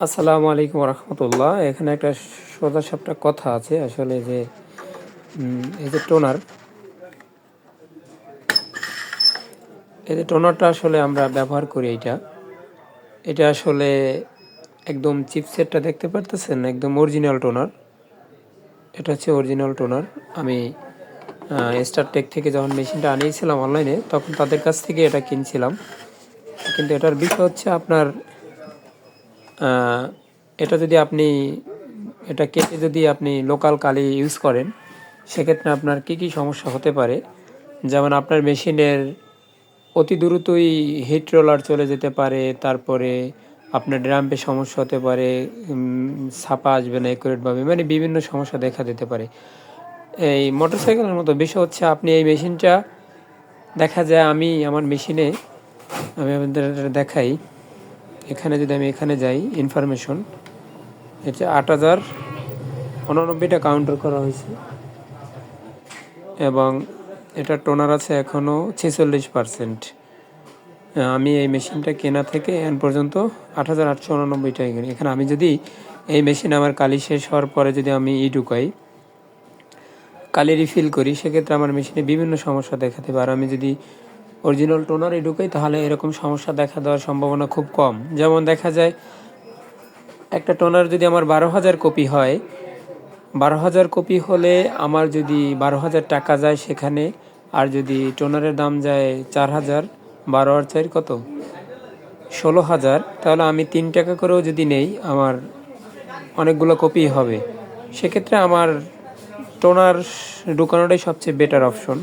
আসসালামু আলাইকুম রহমতুল্লাহ। এখানে একটা সোজাসাপটা কথা আছে আসলে যে এই যে টোনার, টোনারটা আসলে আমরা ব্যবহার করি। এটা আসলে একদম চিপসেটটা দেখতে পারতেছেন, একদম অরিজিনাল টোনার। এটা হচ্ছে অরিজিনাল টোনার। আমি স্টারটেক থেকে যখন মেশিনটা আনিয়েছিলাম অনলাইনে, তখন তাদের কাছ থেকে এটা কিনছিলাম। কিন্তু এটার বিষয় হচ্ছে আপনার এটা যদি আপনি এটা কেটে যদি আপনি লোকাল কালি ইউজ করেন, সেক্ষেত্রে আপনার কি সমস্যা হতে পারে। যেমন আপনার মেশিনের অতি দ্রুতই হিট রোলার চলে যেতে পারে, তারপরে আপনার ড্রাম্পে সমস্যা হতে পারে, ছাপা আসবে না অ্যাকুরেটভাবে, মানে বিভিন্ন সমস্যা দেখা দিতে পারে। এই মোটরসাইকেলের মতো বিষয় হচ্ছে আপনি এই মেশিনটা দেখা যায় আমার মেশিনে আমি আপনাদের দেখাই। এখানে যদি আমি এখানে যাই, ইনফরমেশন, এটা 8089টা কাউন্টার করা হয়েছে এবং এটা টোনার আছে এখনও 46%। আমি এই মেশিনটা কেনা থেকে এখন পর্যন্ত 8889টা এখানে আমি যদি এই মেশিন আমার কালি শেষ হওয়ার পরে যদি আমি ঢুকাই, কালি রিফিল করি, সেক্ষেত্রে আমার মেশিনে বিভিন্ন সমস্যা দেখাতে পারে। আমি যদি অরিজিনাল টোনার ঢুকাই তাহলে এরকম সমস্যা দেখা দেওয়ার সম্ভাবনা খুব কম। যেমন দেখা যায় একটা টোনার যদি আমার 12,000 কপি হয়, 12,000 কপি হলে আমার যদি 12,000 টাকা যায় সেখানে, আর যদি টোনারের দাম যায় 4,000, 12 আর 4 কত, 16,000, তাহলে আমি 3 টাকা করেও যদি নেই আমার অনেকগুলো কপি হবে। সেক্ষেত্রে আমার টোনার ঢুকানোটাই সবচেয়ে বেটার অপশন।